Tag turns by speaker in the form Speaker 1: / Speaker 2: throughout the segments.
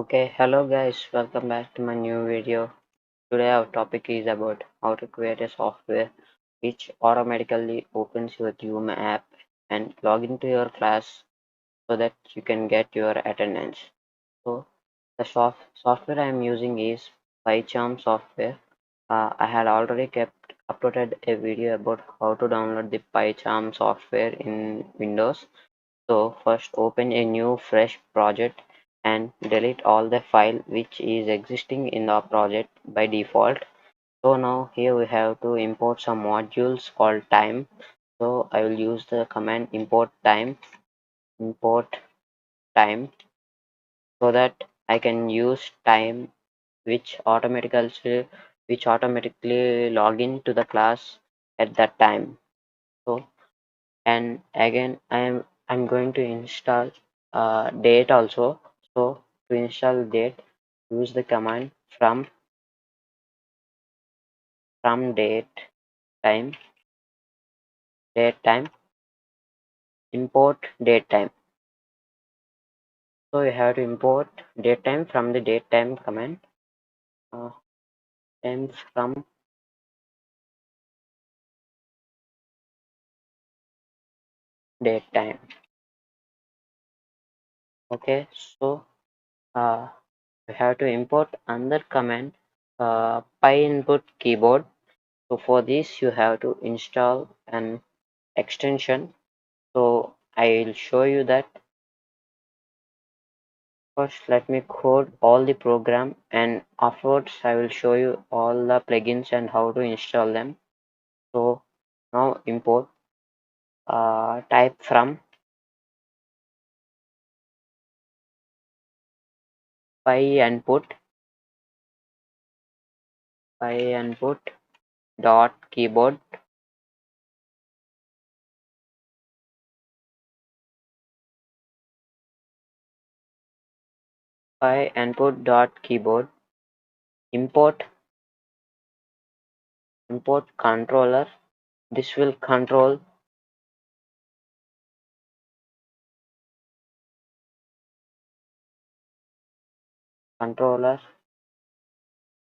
Speaker 1: Okay, hello guys, welcome back to my new video. Today our topic is about how to create a software which automatically opens your Zoom app and log into your class so that you can get your attendance. So the software I am using is PyCharm software. I had already kept uploaded a video about how to download the PyCharm software in Windows. So first open a new fresh project and delete all the file which is existing in the project by default. So now here we have to import some modules called time. So I will use the command import time so that I can use time which automatically log in to the class at that time. So and again I'm going to install date also. So to install date, use the command from date time import date time. So you have to import date time from the date time command, uh, and from date time. Okay, so uh, you have to import another command, py input keyboard. So for this you have to install an extension. So I'll show you that. First let me code all the program and afterwards I will show you all the plugins and how to install them. So now import, type from py input dot keyboard, import controller. This will controller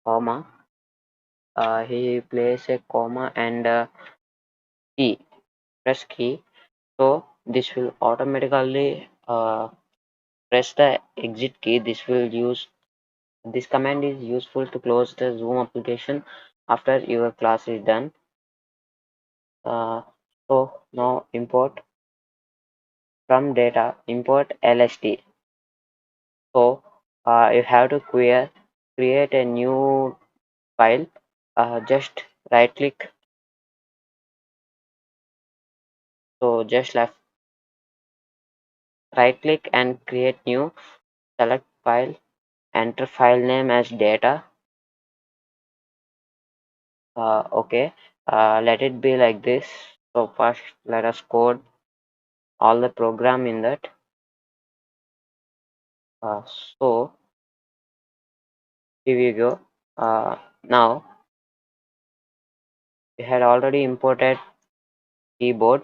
Speaker 1: comma, he plays a comma and key, press key. So this will automatically press the exit key. This command is useful to close the Zoom application after your class is done. So now import from data, import lst. So you have to create a new file. Just right click. So just right click and create new. Select file. Enter file name as data. Okay. Let it be like this. So first let us code all the program in that. Uh, so here we go. Now we had already imported keyboard.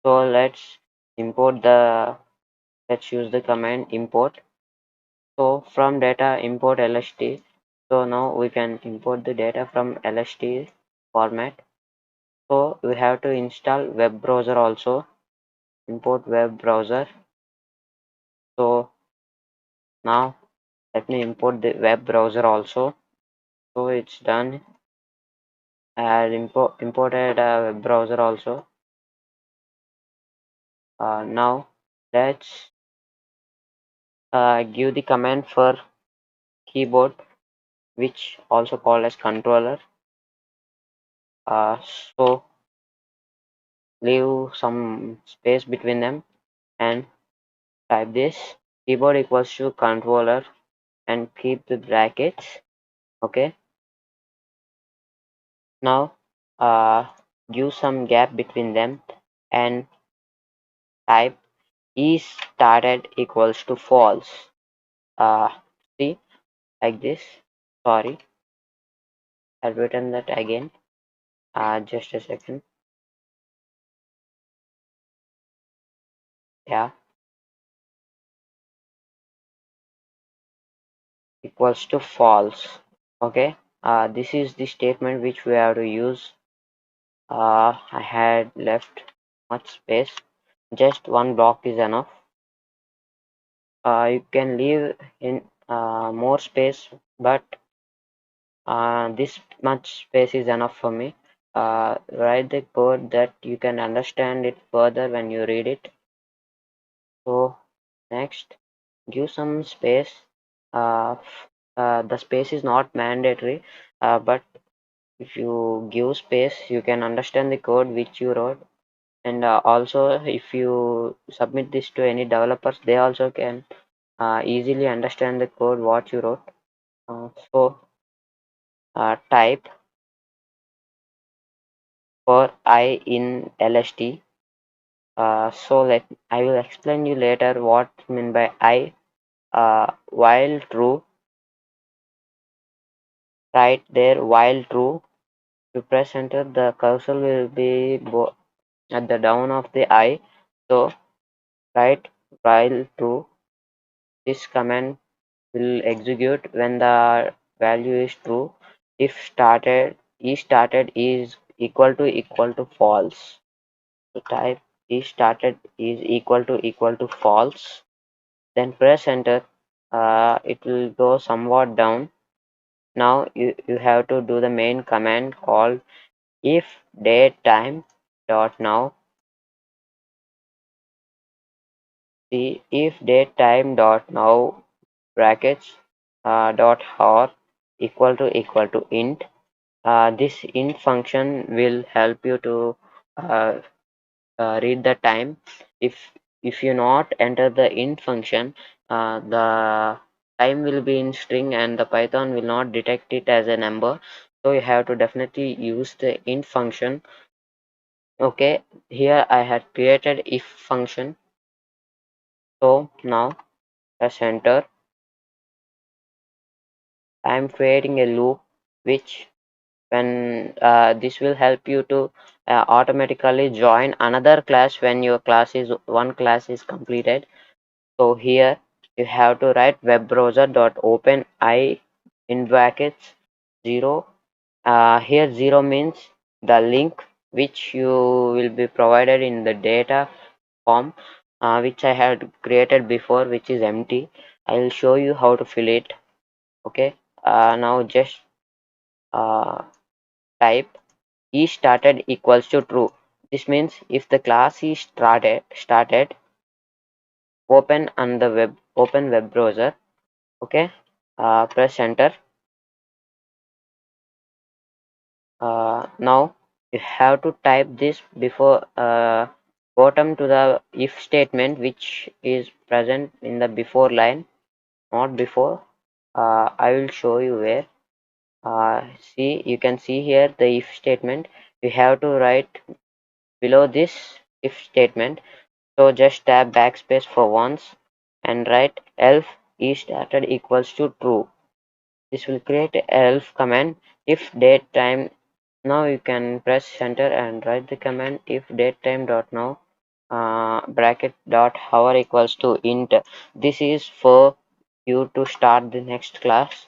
Speaker 1: So let's use the command import. So from data import lst. So now we can import the data from lst format. So we have to install web browser also. Import web browser. So now let me import the web browser also. So it's done. I had imported a web browser also. Now let's give the command for keyboard, which also called as controller. So leave some space between them and type this keyboard equals to controller and keep the brackets. Okay, now give some gap between them and type is started equals to false. See, like this. Sorry, I've written that again. Just a second. Yeah, equals to false. Okay, this is the statement which we have to use. I had left much space, just one block is enough. You can leave in more space, but this much space is enough for me. Write the code that you can understand it further when you read it. So next, give some space. The space is not mandatory, but if you give space, you can understand the code which you wrote. And also, if you submit this to any developers, they also can easily understand the code what you wrote. Type for I in LST. So let I will explain you later what I mean by I. While true, right there, while true. To press enter, the cursor will be at the down of the I. So right while true, this command will execute when the value is true. If started is equal to false. So type is started is equal to false. Then press enter. It will go somewhat down. Now you have to do the main command called if date time dot now. See if date time dot now brackets dot hour equal to int. This int function will help you to uh, read the time. If you not enter the int function, the time will be in string and the Python will not detect it as a number. So you have to definitely use the int function. Okay, here I had created if function. So now press enter. I am creating a loop which when this will help you to automatically join another class when your class is completed. So here you have to write web browser dot open I in brackets 0. Here 0 means the link which you will be provided in the data form, which I had created before, which is empty. I will show you how to fill it. Okay, now just uh, type is started equals to true. This means if the class is started, open web browser. Okay, press enter. Now you have to type this before bottom to the if statement which is present in the before line, not before. I will show you where. See, you can see here the if statement. You have to write below this if statement. So just tap backspace for once and write elf is started equals to true. This will create a elf command if date time. Now you can press enter and write the command if date time dot now bracket dot hour equals to int. This is for you to start the next class.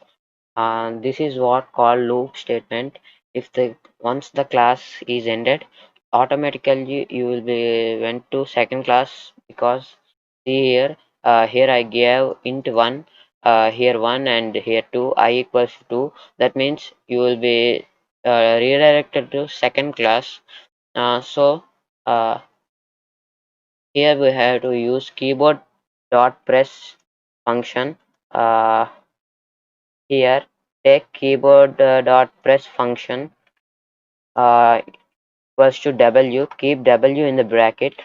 Speaker 1: This is what called loop statement. If the once the class is ended, automatically you will be went to second class because see here, here I gave int one, here one and here two, I equals to two. That means you will be redirected to second class. So here we have to use keyboard dot press function. Uh, Here take keyboard dot press function uh, equals to W. Keep W in the bracket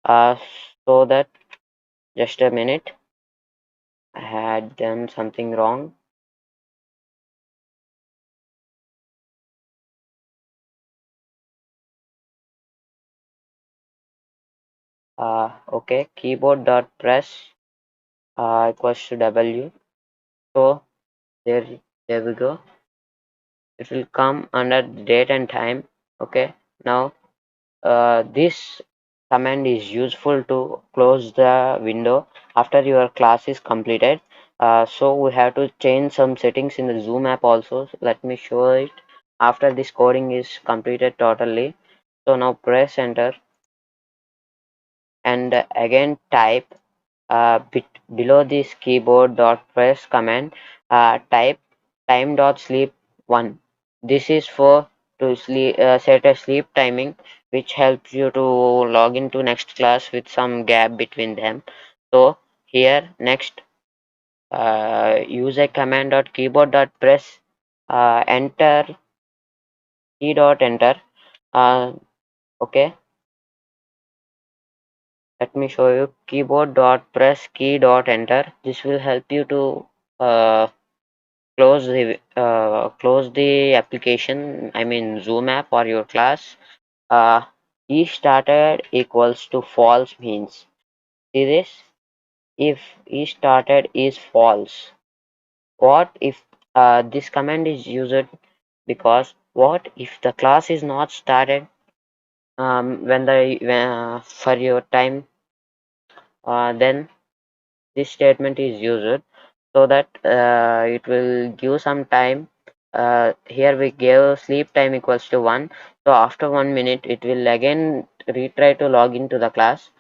Speaker 1: uh, so that just a minute. I had done something wrong. Okay, keyboard dot press equals to W. So there, there we go. It will come under date and time. Okay, now this command is useful to close the window after your class is completed. So we have to change some settings in the Zoom app also. So let me show it after this coding is completed totally. So now press enter and again type bit below this keyboard dot press command, type time dot sleep 1. This is for to sleep, set a sleep timing which helps you to log into next class with some gap between them. So here next, use a command dot keyboard dot press enter key dot enter. uh, okay, let me show you keyboard dot press key dot enter. This will help you to uh, close the application, I mean Zoom app or your class. uh, e started equals to false means, see this, if e started is false, what if this command is used, because what if the class is not started for your time, then this statement is used, so that it will give some time. Here we gave sleep time equals to 1, so after 1 minute it will again retry to log into the class.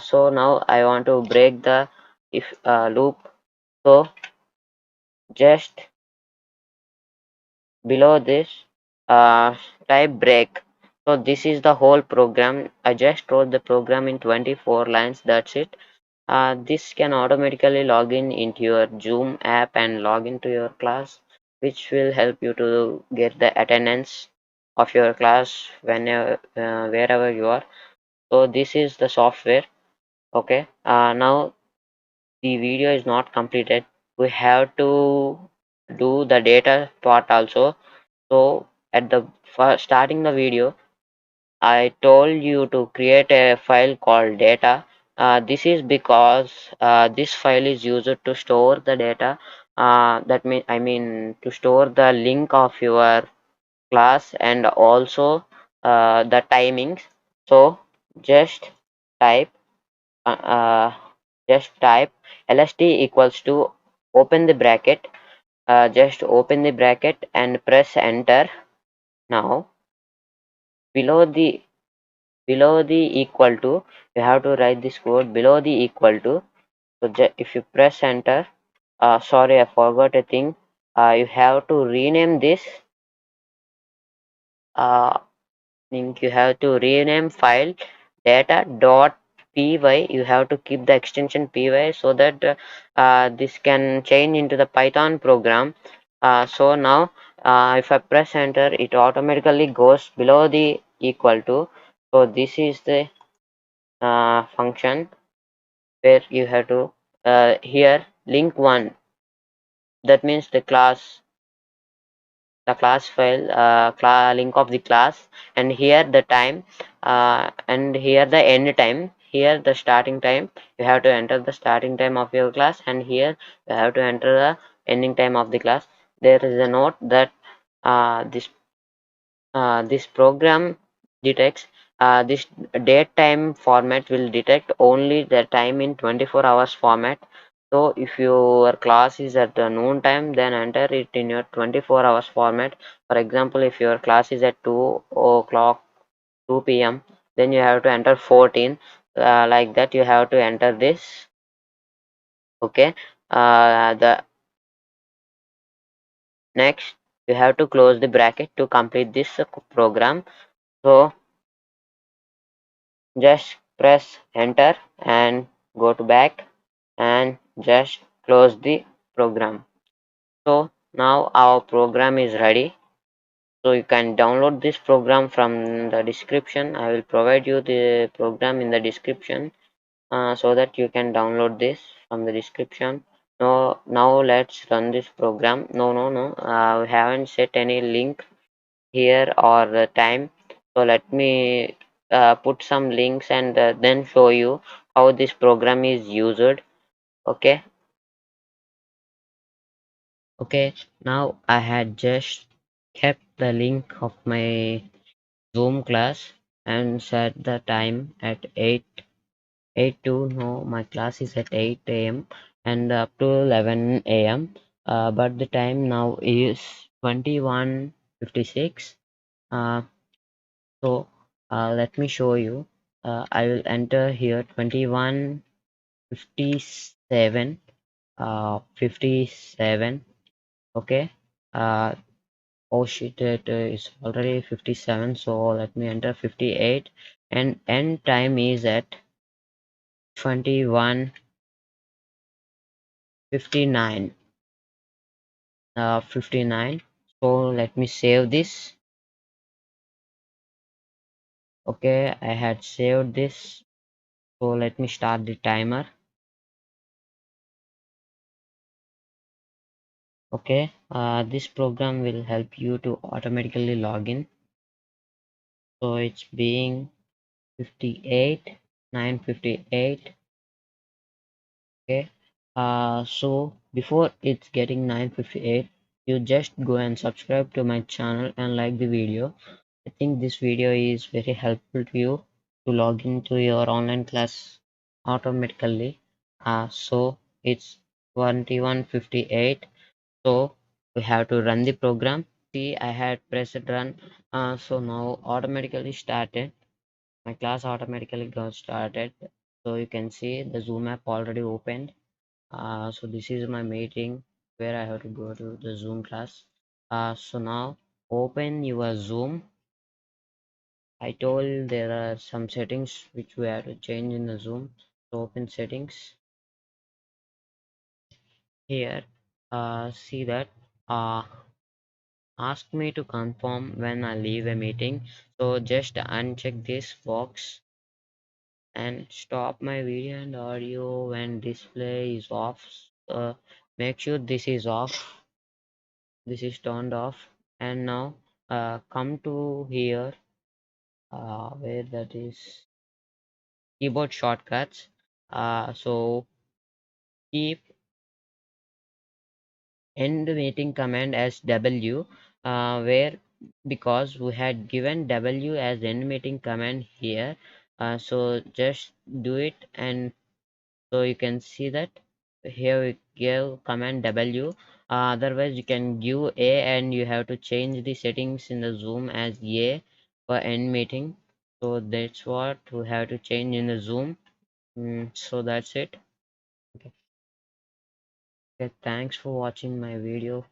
Speaker 1: So now I want to break the if loop, so just below this, uh, type break. So this is the whole program. I just wrote the program in 24 lines, that's it. This can automatically log in into your Zoom app and log into your class, which will help you to get the attendance of your class whenever, wherever you are. So this is the software. Okay. Now the video is not completed. We have to do the data part also. So at the first starting the video, I told you to create a file called data. This is because this file is used to store the data. I mean to store the link of your class and also the timings. So just type uh, uh, type lst equals to, open the bracket, just open the bracket and press enter. Now below the equal to, you have to write this code below the equal to. So if you press enter, sorry, I forgot a thing. You have to rename this. Think you have to rename file data dot py. You have to keep the extension py, so that this can change into the Python program. So now if I press enter, it automatically goes below the equal to. So this is the function where you have to here link one, that means the class file, link of the class, and here the time, and here the end time, here the starting time. You have to enter the starting time of your class, and here you have to enter the ending time of the class. There is a note that this program detects, this date time format will detect only the time in 24 hours format. So if your class is at the noon time, then enter it in your 24 hours format. For example, if your class is at 2 o'clock 2 p.m., then you have to enter 14, like that you have to enter this. Okay. The next, you have to close the bracket to complete this program. So just press enter and go to back and just close the program. So now our program is ready. So you can download this program from the description. I will provide you the program in the description, so that you can download this from the description. Now let's run this program. No, we haven't set any link here or the time. So let me put some links and then show you how this program is used. Okay. Okay, now I had just kept the link of my Zoom class and set the time at 8 to, no, my class is at 8 a.m. and up to 11 a.m. But the time now is 21:56. Uh, so let me show you. I will enter here 21:57. 57. Okay. Uh, oh shit, it is already 57. So let me enter 58, and end time is at 21:59. 59. So let me save this. Okay, I had saved this. So let me start the timer. Okay, this program will help you to automatically log in. So it's being 58, 9:58. Okay, so before it's getting 9:58, you just go and subscribe to my channel and like the video. I think this video is very helpful to you to log into your online class automatically. So it's 21:58. So we have to run the program. See, I had pressed run. So now automatically started. My class automatically got started. So you can see the Zoom app already opened. So this is my meeting where I have to go to the Zoom class. So now open your Zoom. I told there are some settings which we have to change in the Zoom. So open settings here. See that ask me to confirm when I leave a meeting. So just uncheck this box and stop my video and audio when display is off. Make sure this is off. This is turned off. And now come to here where that is keyboard shortcuts. So keep end meeting command as W, where because we had given W as end meeting command here. So just do it, and so you can see that here we give command W. Otherwise you can give A, and you have to change the settings in the Zoom as A for end meeting. So that's what we have to change in the Zoom. So that's it. Okay. Okay, thanks for watching my video.